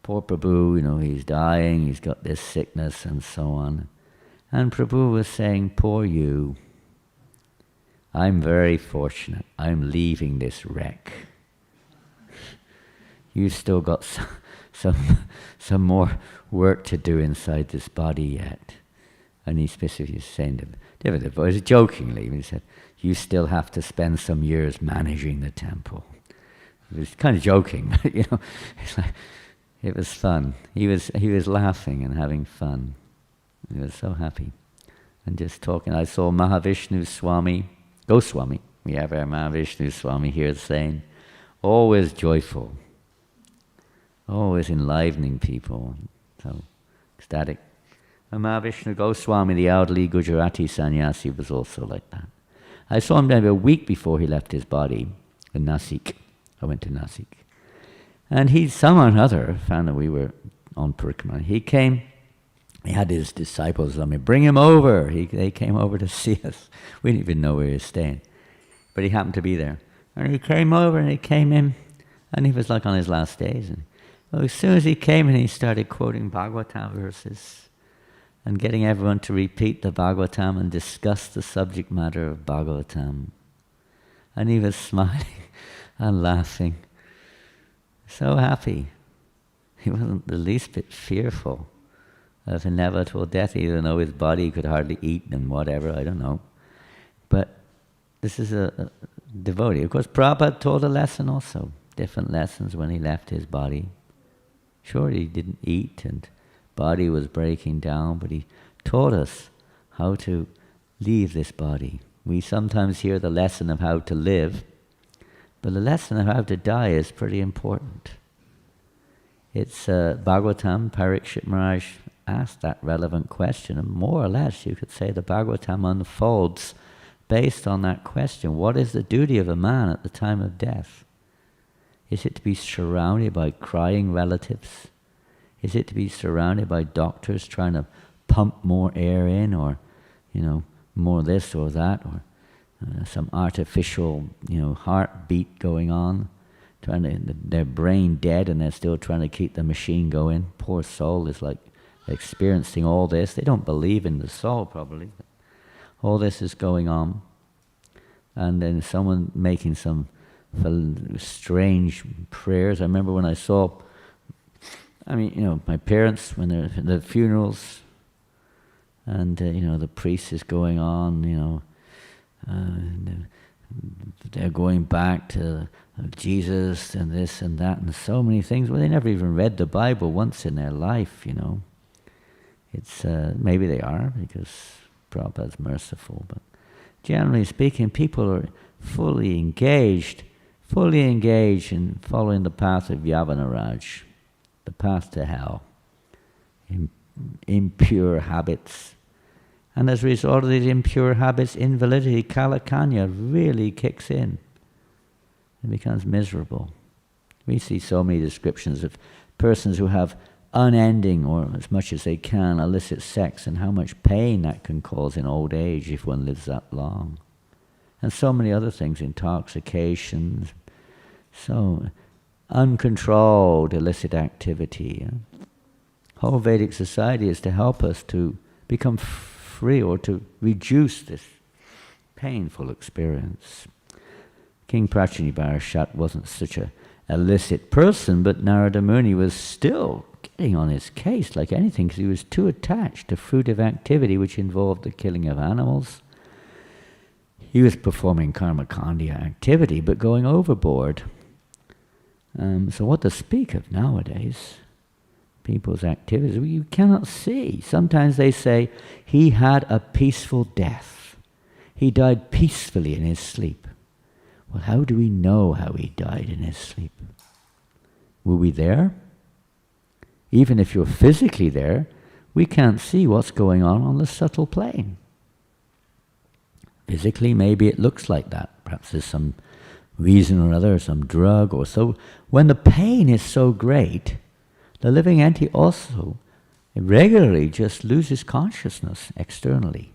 poor Prabhu, he's dying, he's got this sickness and so on. And Prabhu was saying, poor you, I'm very fortunate. I'm leaving this wreck. You've still got some more work to do inside this body yet. And he specifically saying to David, it was jokingly, he said, you still have to spend some years managing the temple. It was kind of joking, but it's like, it was fun. He was laughing and having fun. He was so happy. And just talking, I saw Mahavishnu Swami, Goswami, we have our Mahavishnu Swami here saying, always joyful, always enlivening people, so ecstatic. And Mahavishnu Goswami, the elderly Gujarati sannyasi, was also like that. I saw him maybe a week before he left his body in Nasik. I went to Nasik. And he somehow or other found that we were on Parikrama. He came, he had his disciples on me, bring him over. They came over to see us. We didn't even know where he was staying. But he happened to be there. And he came over and he came in, and he was like on his last days. And as soon as he came in, he started quoting Bhagavatam verses and getting everyone to repeat the Bhagavatam and discuss the subject matter of Bhagavatam. And he was smiling and laughing. So happy. He wasn't the least bit fearful of inevitable death, even though his body could hardly eat and whatever, I don't know. But this is a devotee. Of course, Prabhupada taught a lesson also, different lessons when he left his body. Sure, he didn't eat and body was breaking down, but he taught us how to leave this body. We sometimes hear the lesson of how to live, but the lesson of how to die is pretty important. It's Bhagavatam, Parikshit Maharaj asked that relevant question, and more or less you could say the Bhagavatam unfolds based on that question. What is the duty of a man at the time of death? Is it to be surrounded by crying relatives? Is it to be surrounded by doctors trying to pump more air in, or, more this or that, or some artificial, heartbeat going on, their brain dead and they're still trying to keep the machine going. Poor soul is like experiencing all this. They don't believe in the soul probably. All this is going on. And then someone making some strange prayers. I remember when I saw, my parents, when they're at the funerals, and, the priest is going on, they're going back to Jesus and this and that and so many things. Well, they never even read the Bible once in their life, It's, maybe they are, because Prabhupada's merciful, but generally speaking, people are fully engaged in following the path of Yavanaraj, the path to hell, impure habits. And as a result of these impure habits, invalidity, kalakanya, really kicks in. It becomes miserable. We see so many descriptions of persons who have unending, or as much as they can, illicit sex, and how much pain that can cause in old age if one lives that long. And so many other things, intoxications, so uncontrolled illicit activity. Whole Vedic society is to help us to become free, or to reduce this painful experience. King Prachini Bharashat wasn't such a illicit person, but Narada Muni was still getting on his case like anything, because he was too attached to fruitive activity which involved the killing of animals. He was performing karmakandya activity, but going overboard. So what to speak of nowadays? People's activities, you cannot see. Sometimes they say, he had a peaceful death. He died peacefully in his sleep. Well, how do we know how he died in his sleep? Were we there? Even if you're physically there, we can't see what's going on the subtle plane. Physically, maybe it looks like that. Perhaps there's some reason or other, some drug or so. When the pain is so great, the living entity also regularly just loses consciousness externally,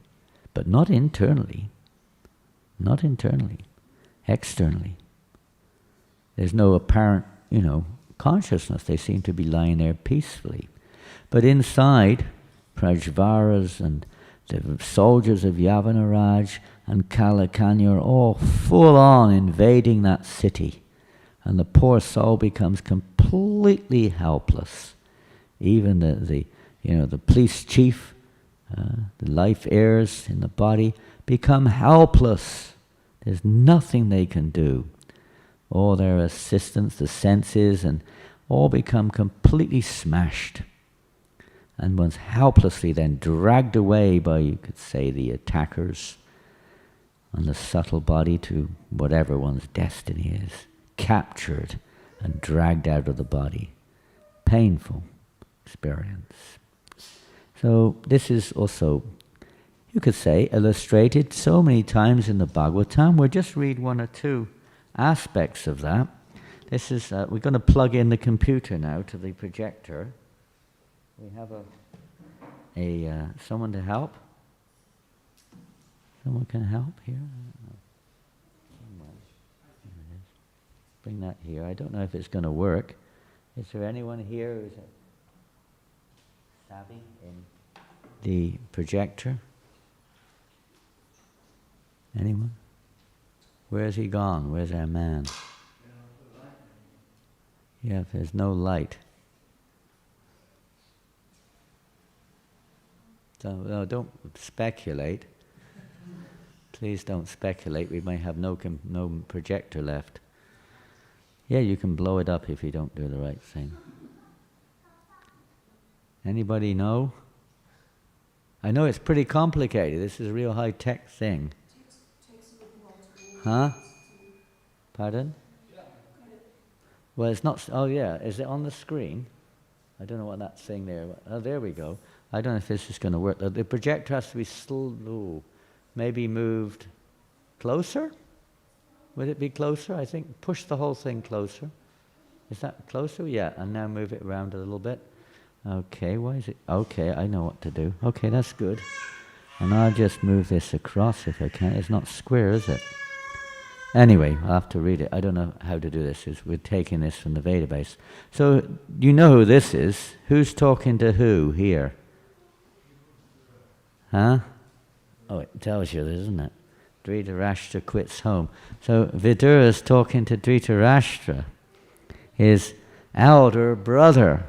but not internally. Not internally, externally. There's no apparent, consciousness. They seem to be lying there peacefully. But inside, Prajvaras and the soldiers of Yavanaraj and Kalakanya are all full on invading that city. And the poor soul becomes completely helpless. Even the police chief, the life heirs in the body become helpless. There's nothing they can do. All their assistants, the senses, and all become completely smashed. And one's helplessly then dragged away by, you could say, the attackers and the subtle body to whatever one's destiny is. Captured and dragged out of the body. Painful experience. So this is also, you could say, illustrated so many times in the Bhagavatam. We'll just read one or two aspects of that. This is, we're going to plug in the computer now to the projector. We have someone to help. Someone can help here. Bring that here. I don't know if it's going to work. Is there anyone here who's savvy in the projector? Anyone? Where's he gone? Where's our man? Yeah, if there's no light. So, no, don't speculate. Please don't speculate. We may have no projector left. Yeah, you can blow it up if you don't do the right thing. Anybody know? I know it's pretty complicated. This is a real high-tech thing. Huh? Pardon? Well, it's not... Oh, yeah. Is it on the screen? I don't know what that thing there... Oh, there we go. I don't know if this is going to work. The projector has to be slow. Maybe moved closer? Would it be closer? I think push the whole thing closer. Is that closer? Yeah, and now move it around a little bit. Okay, why is it? Okay, I know what to do. Okay, that's good. And I'll just move this across if I can. It's not square, is it? Anyway, I'll have to read it. I don't know how to do this. We're taking this from the database. So, you know who this is. Who's talking to who here? Huh? Oh, it tells you, doesn't it? Dhritarashtra quits home. So Vidura is talking to Dhritarashtra, his elder brother,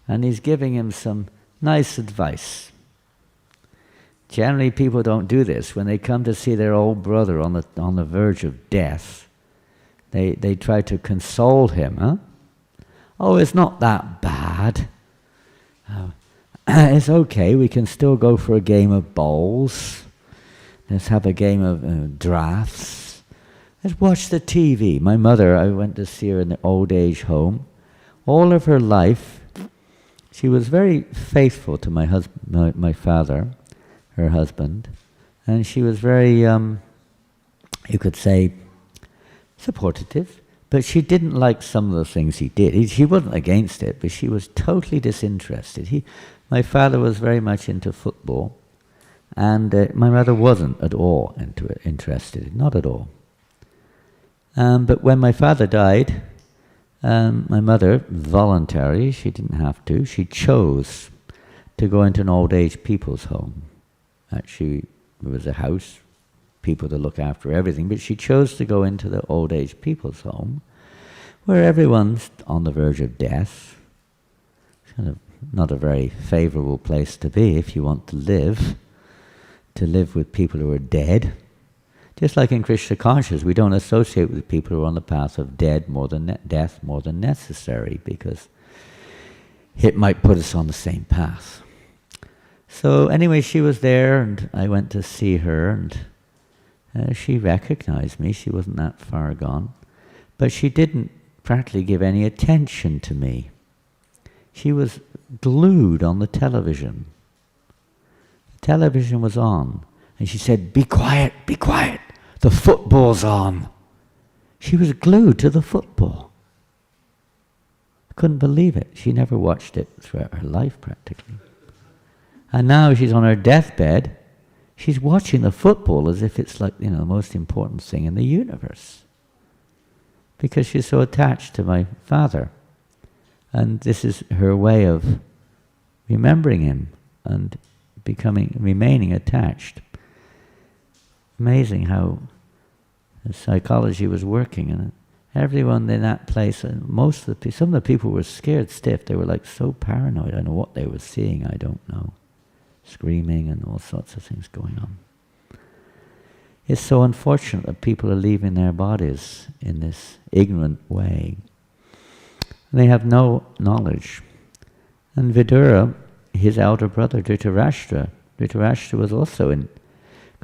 and he's giving him some nice advice. Generally, people don't do this. When they come to see their old brother on the verge of death, they try to console him. Huh? Oh, it's not that bad. It's okay. We can still go for a game of bowls. Let's have a game of drafts. Let's watch the TV. My mother, I went to see her in the old age home. All of her life, she was very faithful to my father, her husband, and she was very, you could say, supportive. But she didn't like some of the things he did. She wasn't against it, but she was totally disinterested. My father was very much into football. And my mother wasn't at all interested, not at all. But when my father died, my mother, voluntarily, she didn't have to, she chose to go into an old age people's home. Actually, it was a house, people to look after everything, but she chose to go into the old age people's home, where everyone's on the verge of death. It's kind of not a very favorable place to be if you want to live with people who are dead. Just like in Krishna consciousness, we don't associate with people who are on the path of death more than necessary, because it might put us on the same path. So anyway, she was there, and I went to see her, and she recognized me. She wasn't that far gone. But she didn't practically give any attention to me. She was glued on the television. Television was on, and she said, "Be quiet, the football's on." She was glued to the football. I couldn't believe it. She never watched it throughout her life, practically. And now she's on her deathbed, she's watching the football as if it's like, the most important thing in the universe. Because she's so attached to my father. And this is her way of remembering him and remaining attached. Amazing how the psychology was working, and everyone in that place, and some of the people were scared stiff. They were like so paranoid. I don't know what they were seeing. I don't know, screaming and all sorts of things going on. It's so unfortunate that people are leaving their bodies in this ignorant way. They have no knowledge. And Vidura, his elder brother, Dhritarashtra was also in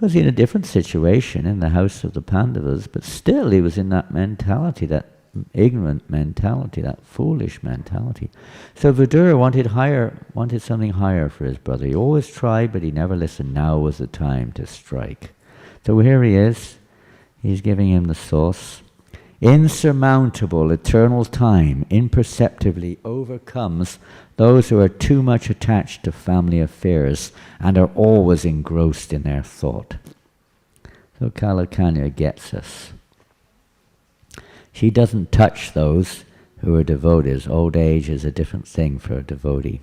a different situation in the house of the Pandavas, but still he was in that mentality, that ignorant mentality, that foolish mentality. So Vidura wanted something higher for his brother. He always tried, but he never listened. Now was the time to strike. So here he is. He's giving him the source. Insurmountable eternal time imperceptibly overcomes those who are too much attached to family affairs and are always engrossed in their thought. So Kalakanya gets us. She doesn't touch those who are devotees. Old age is a different thing for a devotee.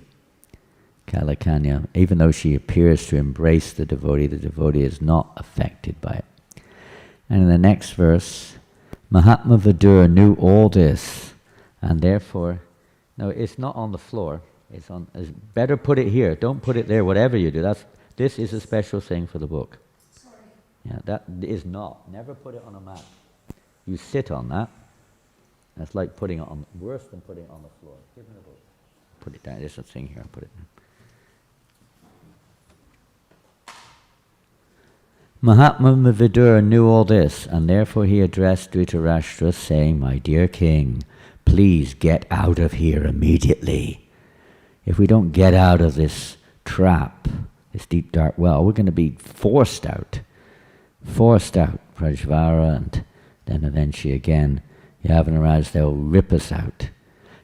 Kalakanya, even though she appears to embrace the devotee is not affected by it. And in the next verse, Mahatma Vidura knew all this, and therefore, no, it's not on the floor. It's better put it here. Don't put it there. Whatever you do, this is a special thing for the book. Sorry. Yeah, that is not. Never put it on a mat. You sit on that. That's like putting it on. Worse than putting it on the floor. Give me the book. Put it down. There's a thing here. Put it down. Mahatma Vidura knew all this, and therefore he addressed Dhritarashtra, saying, "My dear king, please get out of here immediately. If we don't get out of this trap, this deep dark well, we're going to be forced out. Prajvara, and then eventually again, Yavanaraj, they'll rip us out.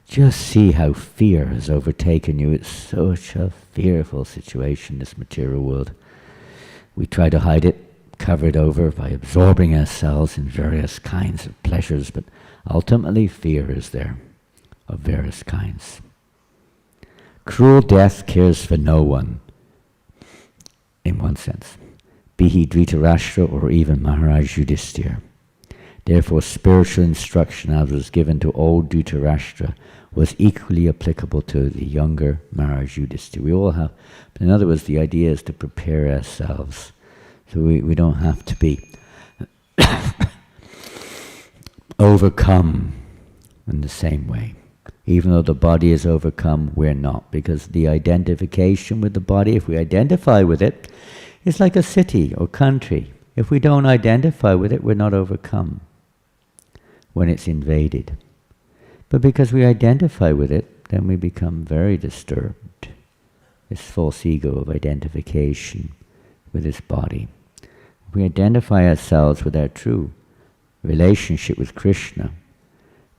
Just see how fear has overtaken you. It's such a fearful situation, this material world. We try to hide it, cover it over by absorbing ourselves in various kinds of pleasures, but ultimately fear is there of various kinds. Cruel death cares for no one, in one sense, be he Dhritarashtra or even Maharaj Yudhisthira. Therefore spiritual instruction as was given to old Dhritarashtra was equally applicable to the younger Maharaj Yudhisthira. We all have, but in other words, the idea is to prepare ourselves. So we don't have to be overcome in the same way. Even though the body is overcome, we're not. Because the identification with the body, if we identify with it, it's like a city or country. If we don't identify with it, we're not overcome when it's invaded. But because we identify with it, then we become very disturbed. This false ego of identification with this body. If we identify ourselves with our true relationship with Krishna,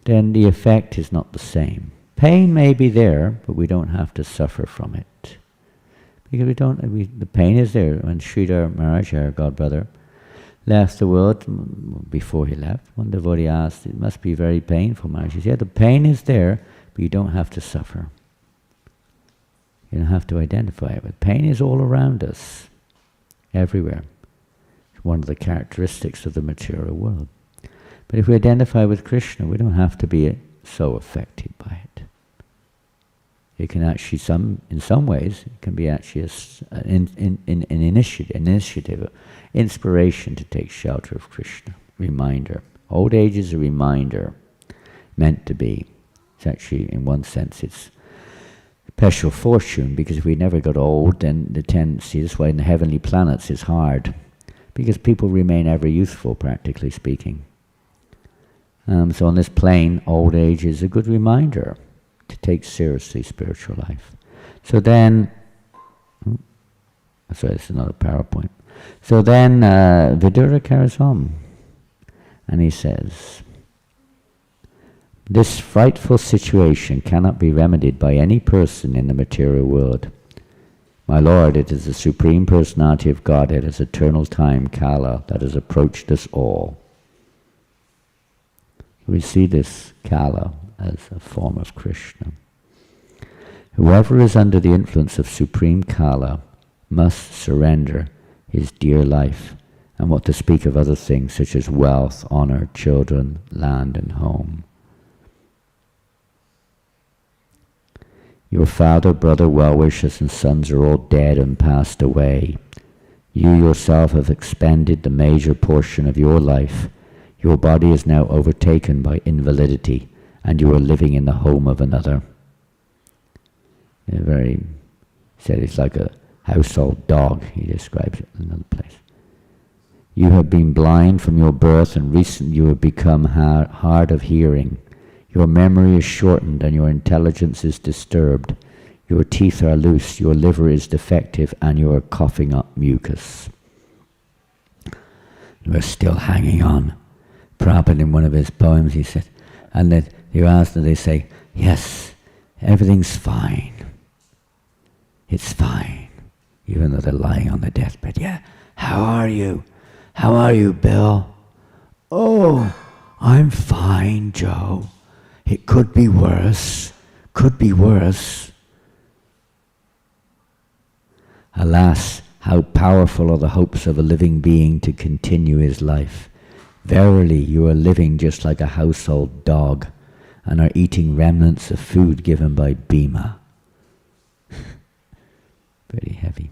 then the effect is not the same. Pain may be there, but we don't have to suffer from it. Because the pain is there. When Sridhar Maharaj, our godbrother, left the world, before he left, one devotee asked, "It must be very painful, Maharaj." He said, "Yeah, the pain is there, but you don't have to suffer. You don't have to identify it with. Pain is all around us, everywhere. It's one of the characteristics of the material world. But if we identify with Krishna, we don't have to be so affected by it. It can actually, in some ways, it can be actually an initiative, inspiration to take shelter of Krishna. Reminder. Old age is a reminder, meant to be. It's actually, in one sense, it's special fortune, because if we never got old, then the tendency, that's why in the heavenly planets it's hard, because people remain ever youthful, practically speaking. So on this plane, old age is a good reminder to take seriously spiritual life. So then, sorry, this is not a PowerPoint. So then Vidura carries on, and he says, "This frightful situation cannot be remedied by any person in the material world. My Lord, it is the Supreme Personality of Godhead as eternal time, Kala, that has approached us all." We see this Kala as a form of Krishna. Whoever is under the influence of supreme Kala must surrender his dear life, and what to speak of other things such as wealth, honor, children, land, and home. Your father, brother, well-wishers, and sons are all dead and passed away. You yourself have expended the major portion of your life. Your body is now overtaken by invalidity, and you are living in the home of another. He said it's like a household dog, he describes it in another place. You have been blind from your birth, and recently you have become hard of hearing. Your memory is shortened and your intelligence is disturbed. Your teeth are loose, your liver is defective, and you are coughing up mucus. We're still hanging on. Prabhupada, in one of his poems, he said, and then you ask them, they say, yes, everything's fine. It's fine. Even though they're lying on the deathbed. Yeah, how are you? How are you, Bill? Oh, I'm fine, Joe. It could be worse. Could be worse. Alas, how powerful are the hopes of a living being to continue his life. Verily, you are living just like a household dog and are eating remnants of food given by Bhima. Very heavy.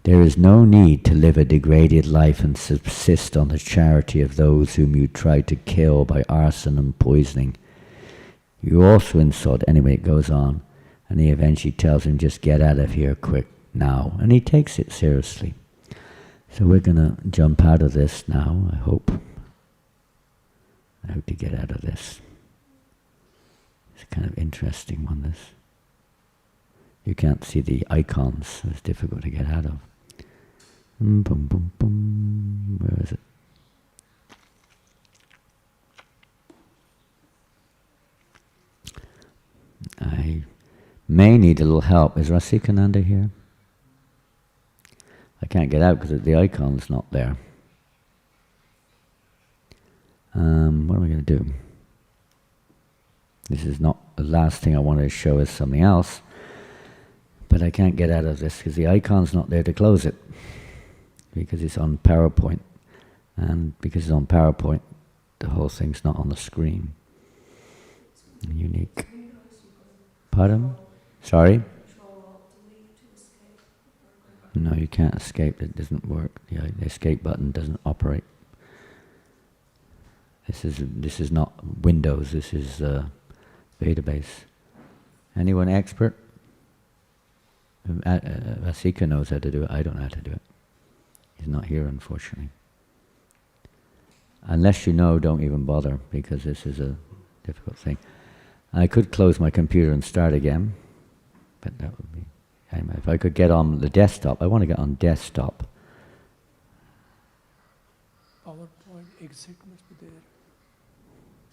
There is no need to live a degraded life and subsist on the charity of those whom you try to kill by arson and poisoning. You also insult, anyway it goes on, and he eventually tells him, just get out of here quick now. And he takes it seriously. So we're going to jump out of this now, I hope. I hope to get out of this. It's a kind of interesting one, this. You can't see the icons, so it's difficult to get out of. Boom, boom, boom. Where is it? I may need a little help. Is Rasikananda here? I can't get out because the icon's not there. What am I going to do? This is not the last thing I wanted to show is something else. But I can't get out of this because the icon's not there to close it. Because it's on PowerPoint. And because it's on PowerPoint, the whole thing's not on the screen. Unique. Pardon? Sorry? No, you can't escape. It doesn't work. The escape button doesn't operate. This is not Windows. This is database. Anyone expert? Asika knows how to do it. I don't know how to do it. He's not here, unfortunately. Unless you know, don't even bother, because this is a difficult thing. I could close my computer and start again, but that would be... Anyway, if I could get on the desktop, I want to get on desktop. PowerPoint exit must be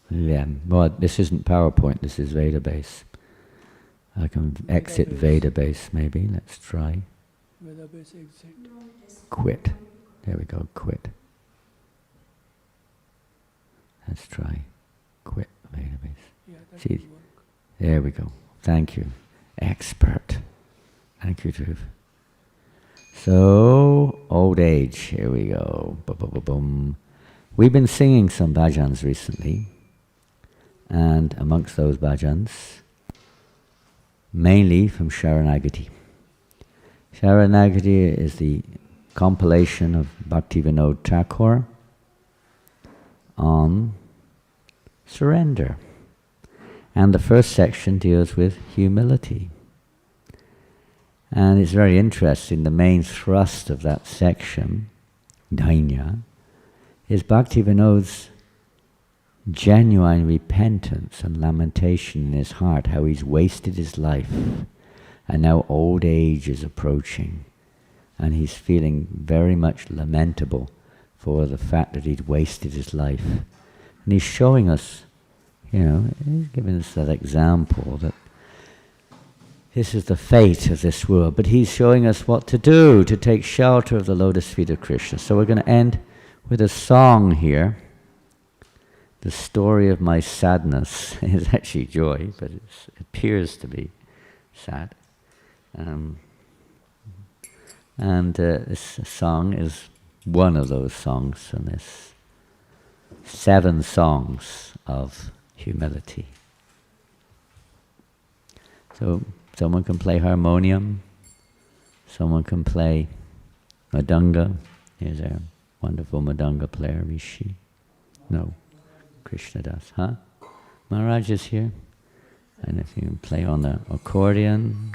there. Yeah, well, this isn't PowerPoint, this is Vedabase. I can exit Vedabase maybe, let's try. Vedabase exit. Quit. There we go, quit. Let's try. Quit Vedabase. Yeah, that See, will work. there we go. Thank you. Expert. Thank you, Dhruv. So, old age, here we go. Boom. We've been singing some bhajans recently, and amongst those bhajans, mainly from Sharanagati. Sharanagati is the compilation of Bhaktivinoda Thakur on surrender. And the first section deals with humility. And it's very interesting, the main thrust of that section, Dainya, is Bhaktivinoda's genuine repentance and lamentation in his heart, how he's wasted his life, and now old age is approaching, and he's feeling very much lamentable for the fact that he'd wasted his life. And he's showing us, he's giving us that example that this is the fate of this world, but he's showing us what to do to take shelter of the lotus feet of Krishna. So we're going to end with a song here the story of my sadness is actually joy, but it appears to be sad. This song is one of those songs, and there's 7 songs of humility. So someone can play harmonium, someone can play madanga. Here's our wonderful madanga player, Rishi. No, Krishnadas, huh? Maharaj is here. And if you can play on the accordion,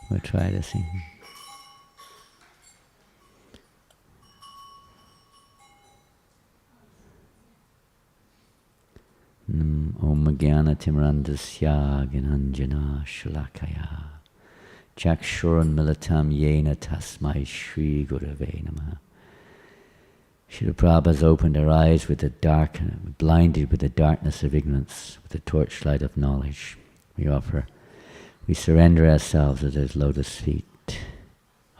we'll try to sing. Om Jnana Timrandasya Gnanjana Shalakaya Chakshuran Militam Yena Tasmai Shri Gurave Namaha. Srila Prabhupada has opened our eyes with the dark, blinded with the darkness of ignorance, with the torchlight of knowledge. We surrender ourselves at His lotus feet,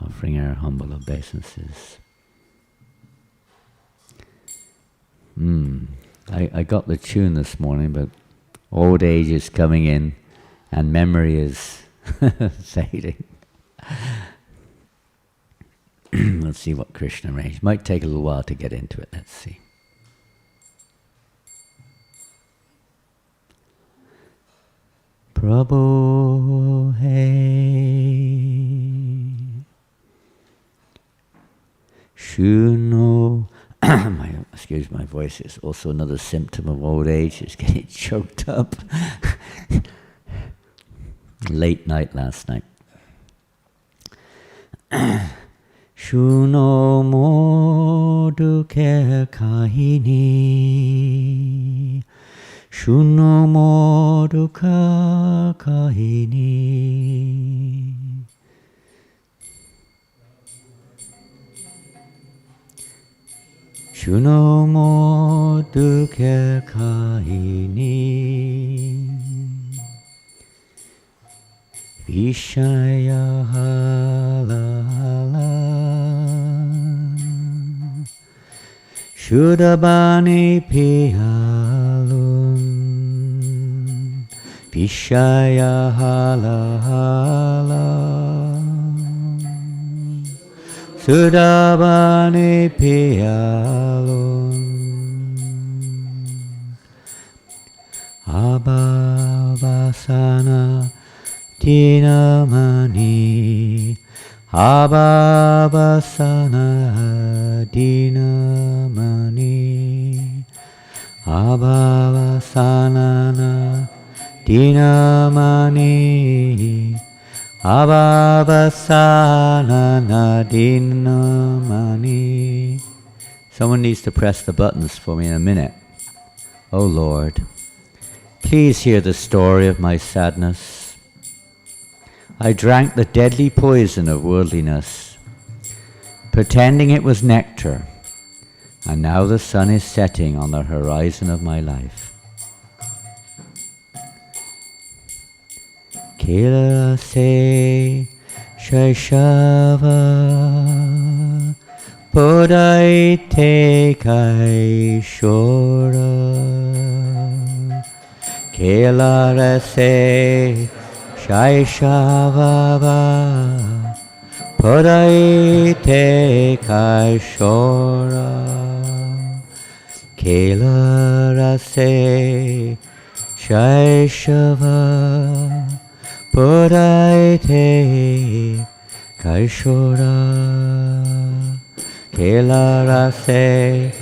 offering our humble obeisances. I got the tune this morning, but old age is coming in and memory is fading. Let's see what Krishna arranged. Might take a little while to get into it. Let's see. Prabhu hey Shuno. Excuse my voice, it's also another symptom of old age. It's getting choked up. Late night last night. Shuno mo duke kahini. Shuno mo duka kahini. Shuno mo duke kahini. Vishaya hala hala. Shudabani pihalun. Vishaya hala hala. Sudabani piyalun. Abhavasana dinamani. Abhavasana dinamani. Abhavasana dinamani. Abhavasana dinamani. Someone needs to press the buttons for me in a minute. Oh Lord, please hear the story of my sadness. I drank the deadly poison of worldliness, pretending it was nectar, and now the sun is setting on the horizon of my life. Kila se shaishava podaite kaishora. Kila rase shaishava podaite kaishora. Kila rase shaishava podaite kaishora. Kela rase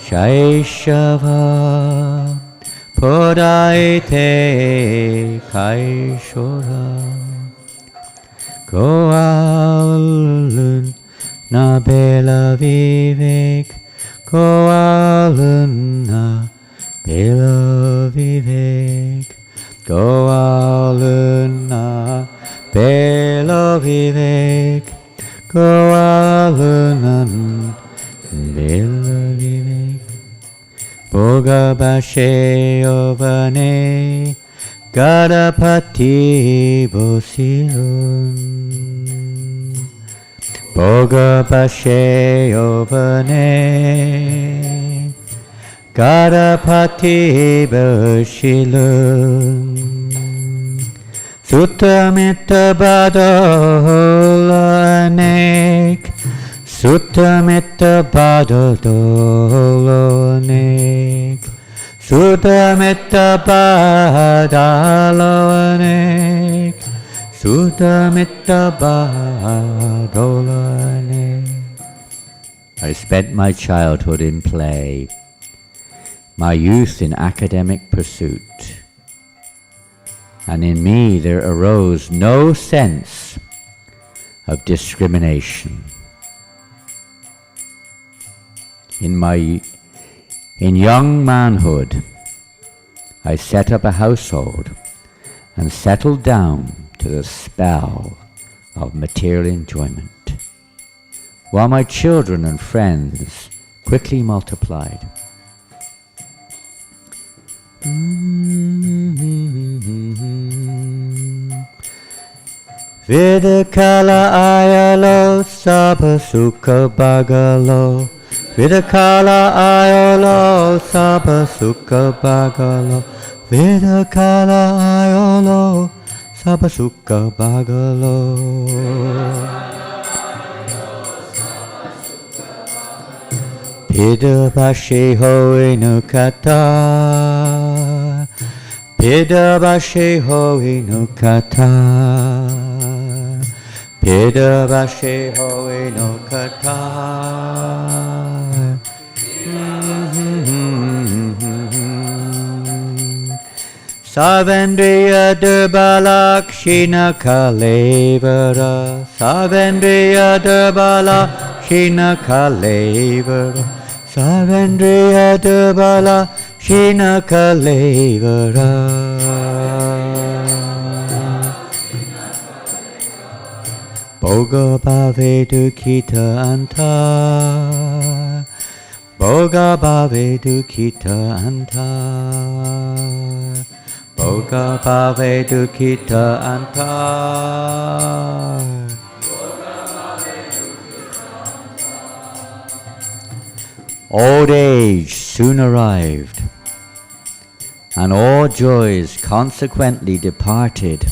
shaishava podaite kaishora. Goalun na bela vivek. Goalun na bela vivek. Goaluna bela vivek. Goalunan bela vivek. Boga bashe ovane gadapati bosilun. Boga bashe ovane Gadapati Bashilun Suttamita Badolanek Suttamita Badolanek Suttamita Badolanek Suttamita Badolanek. I spent my childhood in play, my youth in academic pursuit, and in me there arose no sense of discrimination. In young manhood, I set up a household and settled down to the spell of material enjoyment, while my children and friends quickly multiplied. Vidakala ayalo sabha sukha bhagalo Vidakala ayalo sabha sukha bhagalo Vidakala ayalo sabha sukha bhagalo Pidabashe hoinu kata Pidabashe hoinu kata Pidabashe hoinu kata Savendriya durbala kshina kalevara Savendriya durbala kshina kalevara Savendriya durbala kshina kalevara Bhoga bhave dukkita anta Bhoga bhave dukkita anta Bhoga bhave dukkita anta Old age soon arrived, and all joys consequently departed.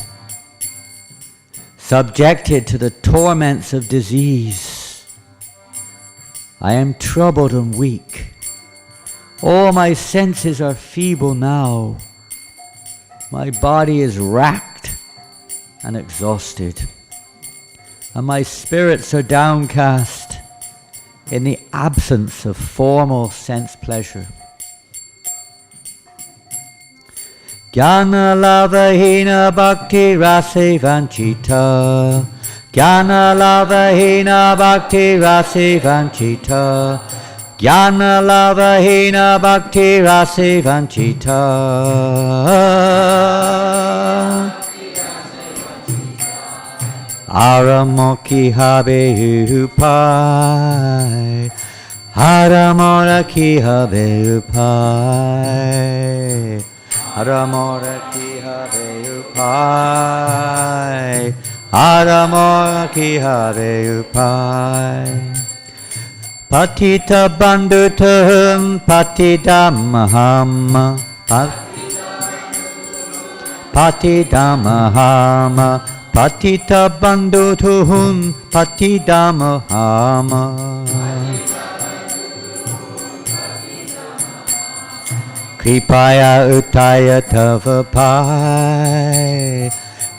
Subjected to the torments of disease, I am troubled and weak. All my senses are feeble now. My body is racked and exhausted, and my spirits are downcast in the absence of formal sense pleasure. Jnana lavahina bhakti rase vanchita Jnana lavahina bhakti rase vanchita Jnana lavahina bhakti rase vanchita Aramoki habe upai Haramora ki habe upai Haramora ki have upai Haramora ki have upai Patita bandhutam patidamaham Patidamaham Patita bandhutam patidamaham Kripaya utaya tavapai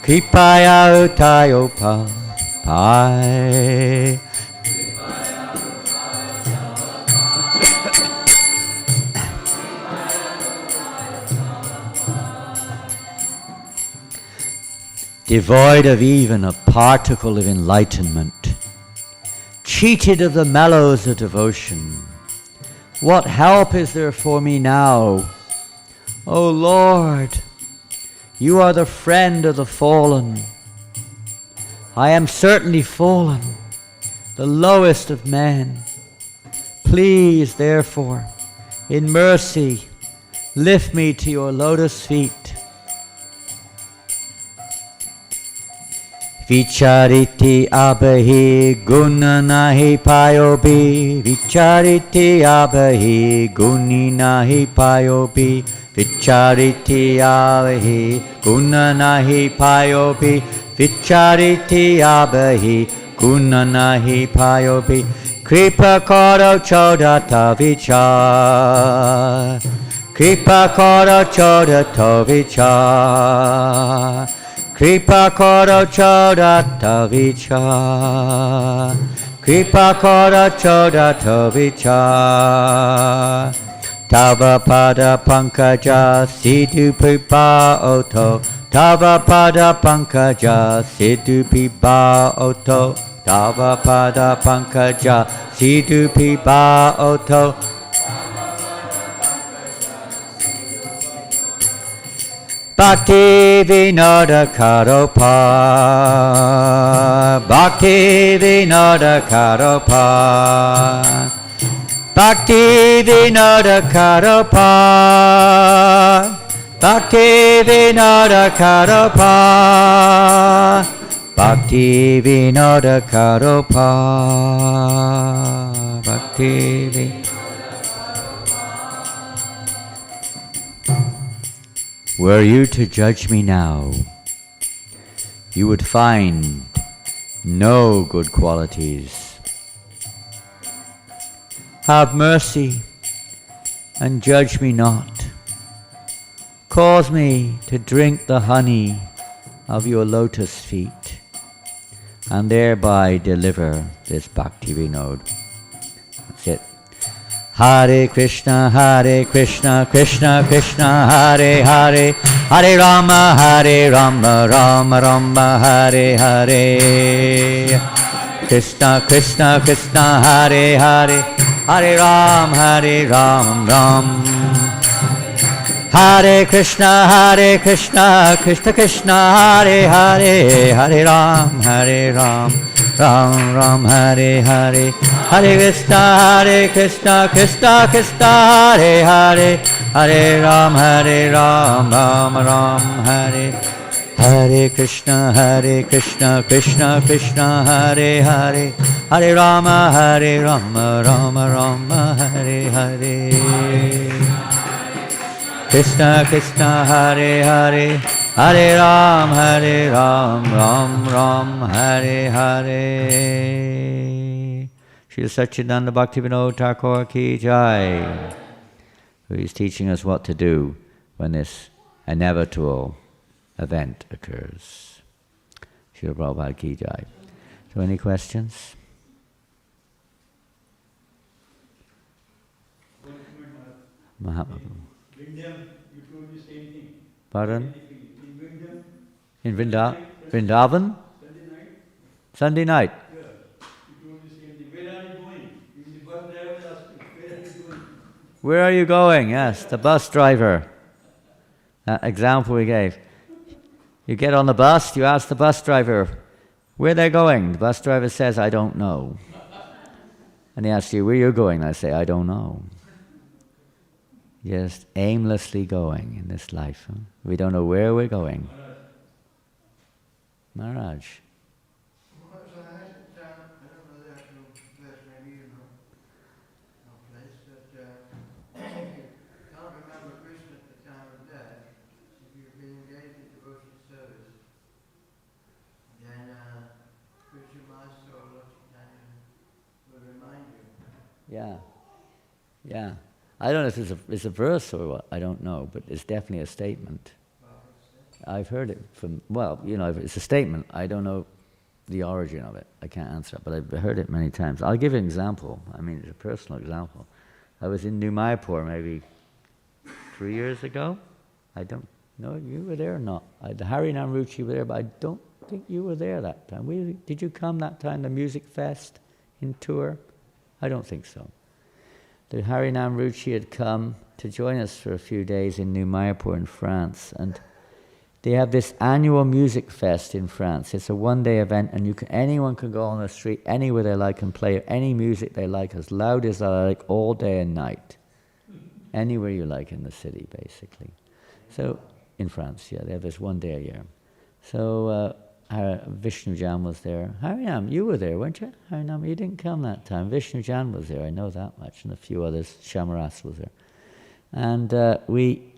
Kripaya utayo pai Devoid of even a particle of enlightenment, cheated of the mellows of devotion, what help is there for me now? O Lord, you are the friend of the fallen. I am certainly fallen, the lowest of men. Please, therefore, in mercy, lift me to your lotus feet. Vichariti abahi guna nahi payobi. Vichariti abahi guni nahi payobi. Vichariti abahi guna nahi payobi. Vichariti abahi guna nahi payobi. Kripa karo chodata vichar. Kripa karo chodata vichar. Kripa karo chodata vichar. Kripa karo chodata vichar. Tava pada pankaja siddhu pipa oto. Tava pada pankaja siddhu pipa oto. Tava pada pankaja siddhu pipa oto. Bhakti Vinoda Karopa. Bhakti Vinoda Karopa. Bhakti Vinoda Karopa. Bhakti Vinoda Karopa. Bhakti Vinoda Karopa. Bhakti Vinoda. Were you to judge me now, you would find no good qualities. Have mercy and judge me not. Cause me to drink the honey of your lotus feet and thereby deliver this Bhakti Vinod. That's it. Hare Krishna, Krishna Krishna, Hare Hare, Hare Rama, Rama Rama, Hare Hare. Krishna Krishna, Hare Hare, Hare Ram, Ram. Hare Krishna, Krishna Krishna, Hare Hare, Hare Ram, Ram Ram, Hare Hare. Hare Krishna, Krishna Hare Hare, Hare Ram, Ram Ram, Hare. Hare Krishna, Krishna Krishna, Hare Hare, Hare Rama, Rama, Hare Hare. Krishna Krishna, Hare Hare, Hare Ram, Ram, Hare Hare. Srila Satchidananda Bhaktivinoda Thakur ki jai, who is teaching us what to do when this inevitable event occurs. Srila Prabhupada ki jai. So any questions? Mahatma. You told the same thing. Pardon? In Vrindavan? Sunday night? Sunday night. Yeah. You told the same thing. Where are you going? Even the bus driver asked me, where are you going? Where are you going? Yes, the bus driver. That example we gave. You get on the bus, you ask the bus driver, where they're going. The bus driver says, I don't know. And he asks you, where are you going? I say, I don't know. Just aimlessly going in this life. Huh? We don't know where we're going. Maharaj. Yeah. I don't know if it's a verse or what, I don't know, but it's definitely a statement. I've heard it from, it's a statement. I don't know the origin of it. I can't answer it, but I've heard it many times. I'll give you an example. I mean, it's a personal example. I was in New Mayapur maybe 3 years ago. I don't know if you were there or not. The Harinam Ruchi were there, but I don't think you were there that time. Did you come that time, the Music Fest in Tours? I don't think so. The Harinam Ruchi had come to join us for a few days in New Mayapur in France, and they have this annual music fest in France. It's a one-day event, and anyone can go on the street anywhere they like and play any music they like, as loud as they like, all day and night. Anywhere you like in the city, basically. So, in France, yeah, they have this one day a year. So, Vishnu Jan was there. Harinam, you were there, weren't you? Harinam, you didn't come that time. Vishnu Jan was there, I know that much, and a few others. Shamaras was there. And we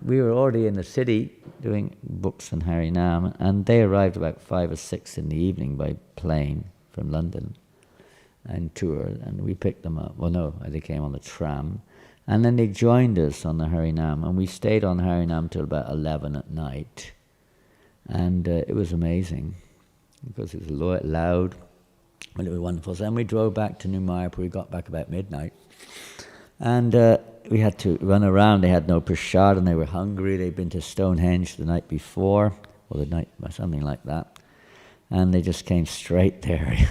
were already in the city doing books on Harinam, and they arrived about 5 or 6 in the evening by plane from London and tour, and we picked them up. Well, no, they came on the tram. And then they joined us on the Harinam, and we stayed on Harinam till about 11 at night. And it was amazing, because it was loud, and it was wonderful. So then we drove back to New Mayapur. We got back about midnight. And we had to run around. They had no prasad, and they were hungry. They'd been to Stonehenge the night before, or the night, something like that. And they just came straight there.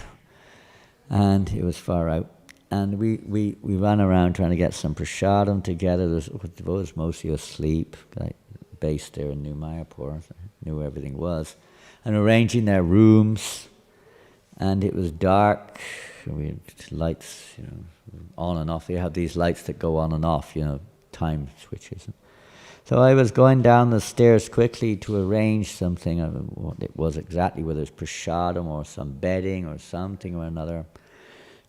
And it was far out. And we ran around trying to get some prasadam together. There was mostly asleep, like based there in New Mayapur, so I knew where everything was. And arranging their rooms, and it was dark. We had lights, on and off. You have these lights that go on and off, time switches. So I was going down the stairs quickly to arrange something. I don't know what it was exactly, whether it's prasadam or some bedding or something or another,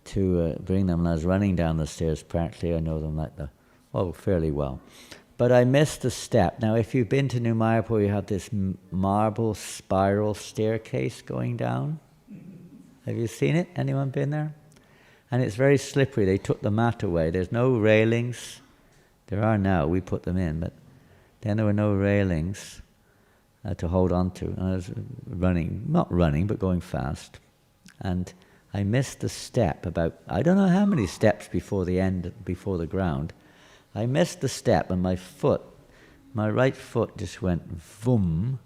to bring them. And I was running down the stairs practically. I know them fairly well. But I missed a step. Now, if you've been to New Mayapur, you have this marble spiral staircase going down. Have you seen it? Anyone been there? And it's very slippery. They took the mat away. There's no railings. There are now. We put them in. But then there were no railings to hold on to. And I was not running, but going fast. And I missed the step about, I don't know how many steps before the ground. I missed the step, and my right foot just went vroom,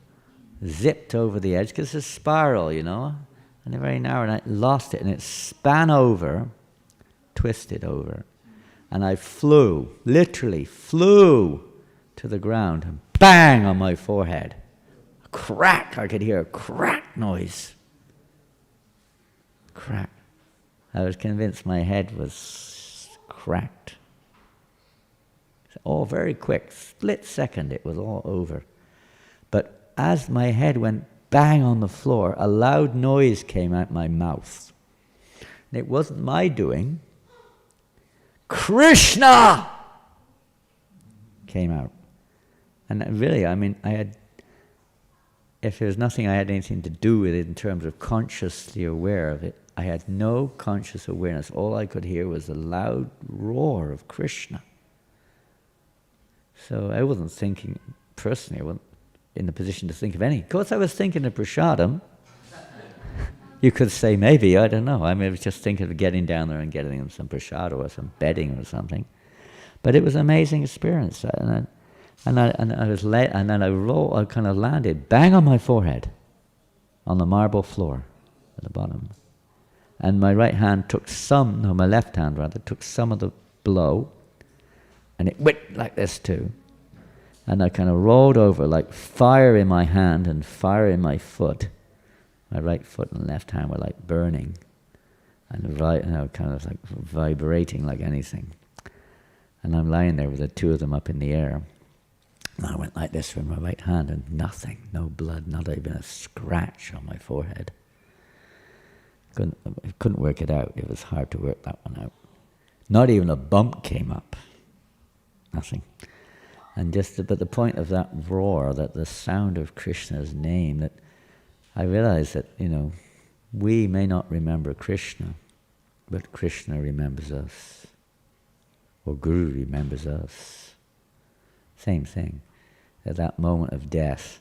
zipped over the edge, because it's a spiral, and they're very narrow, and I lost it, and it span over, twisted over, and I literally flew to the ground, and bang on my forehead. A crack, I could hear a crack noise. Crack. I was convinced my head was cracked. All very quick, split second, it was all over. But as my head went bang on the floor, a loud noise came out my mouth. And it wasn't my doing. Krishna! Came out. And really, if there was nothing I had anything to do with it in terms of consciously aware of it, I had no conscious awareness. All I could hear was the loud roar of Krishna. So I wasn't thinking, personally, I wasn't in the position to think of any. Of course, I was thinking of prasadam. You could say maybe, I don't know. I was just thinking of getting down there and getting them some prasadam or some bedding or something. But it was an amazing experience. And then I kind of landed bang on my forehead on the marble floor at the bottom. And my right hand my left hand rather, took some of the blow, and it went like this too. And I kind of rolled over, like fire in my hand and fire in my foot. My right foot and left hand were like burning, and kind of like vibrating like anything. And I'm lying there with the two of them up in the air. And I went like this with my right hand, and nothing, no blood, not even a scratch on my forehead. Couldn't work it out. It was hard to work that one out. Not even a bump came up. Nothing. And but the point of that roar, that the sound of Krishna's name, that I realized that, we may not remember Krishna, but Krishna remembers us. Or Guru remembers us. Same thing. At that moment of death,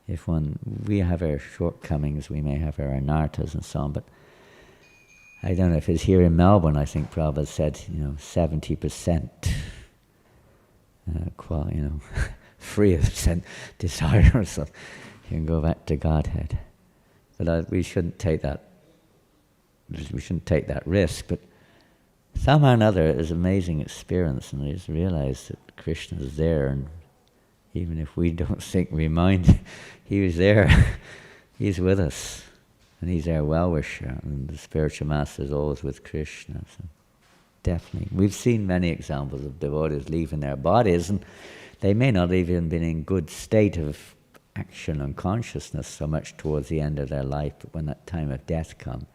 we have our shortcomings, we may have our anarthas and so on, but I don't know if it's here in Melbourne, I think Prabhupada said, 70% free of desire or something. You can go back to Godhead. But we shouldn't take that risk, but somehow or another it was an amazing experience, and I just realized that Krishna is there, and even if we don't think we mind, he was there. He's with us, and he's our well-wisher, and the spiritual master is always with Krishna. So definitely. We've seen many examples of devotees leaving their bodies, and they may not even been in good state of action and consciousness so much towards the end of their life, but when that time of death comes,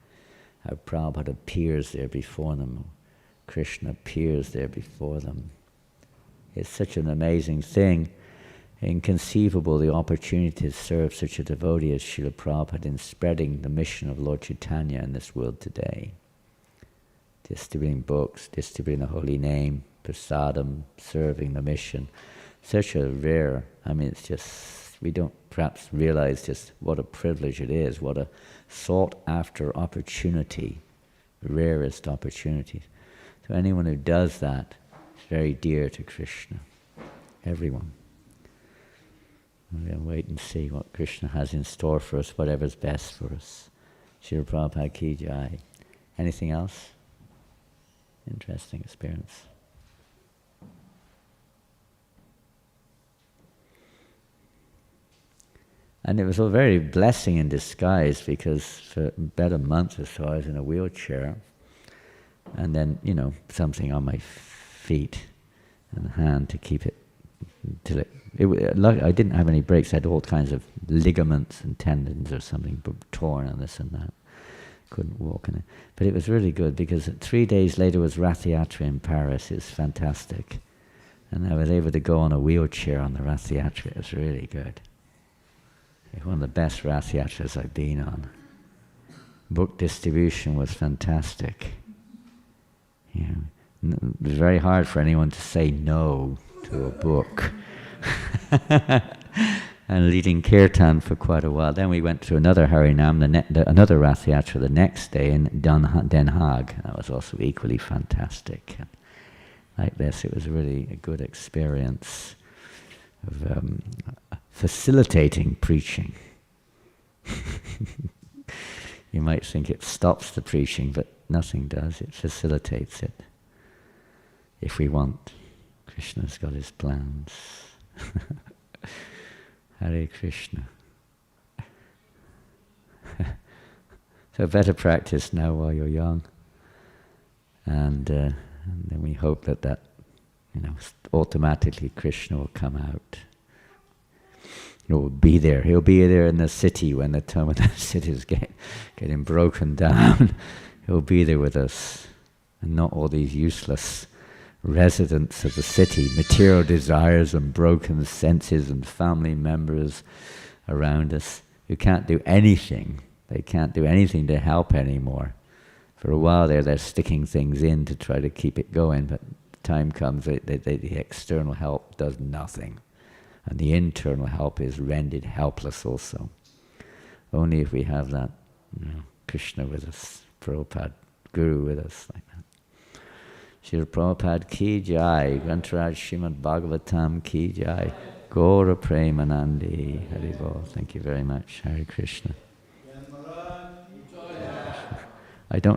how Prabhupada appears there before them, Krishna appears there before them. It's such an amazing thing, inconceivable, the opportunity to serve such a devotee as Srila Prabhupada in spreading the mission of Lord Chaitanya in this world today. Distributing books, distributing the holy name, prasadam, serving the mission. Such a rare, it's just, we don't perhaps realize just what a privilege it is, what a sought after opportunity, rarest opportunities. So anyone who does that is very dear to Krishna, everyone. We'll wait and see what Krishna has in store for us, whatever's best for us. Srila Prabhupada ki jai. Anything else? Interesting experience. And it was a very blessing in disguise, because for about a month or so I was in a wheelchair, and then, something on my feet and hand to keep it until I didn't have any breaks. I had all kinds of ligaments and tendons or something torn and this and that. Couldn't walk in it. But it was really good, because 3 days later was Rath Yatra in Paris. It was fantastic. And I was able to go on a wheelchair on the Rath Yatra. It was really good. It's one of the best Rath Yatras I've been on. Book distribution was fantastic. It was very hard for anyone to say no to a book. And leading kirtan for quite a while. Then we went to another Harinam, another Rath Yatra the next day in Den Haag. That was also equally fantastic. Like this, it was really a good experience of facilitating preaching. You might think it stops the preaching, but nothing does. It facilitates it. If we want, Krishna's got his plans. Hare Krishna. So better practice now while you're young, and then we hope that automatically Krishna will come out. He'll be there. He'll be there in the city when the city is getting broken down. He'll be there with us, and not all these useless residents of the city, material desires and broken senses and family members around us who can't do anything. They can't do anything to help anymore. For a while there, they're sticking things in to try to keep it going, but the time comes, the external help does nothing. And the internal help is rendered helpless also. Only if we have that Krishna with us, Prabhupada, Guru with us, like that. Srila Prabhupada ki jai, Grantaraj Srimad Bhagavatam ki jai, Gaura Premanandi, Hari Bol. Thank you very much, Hare Krishna. I don't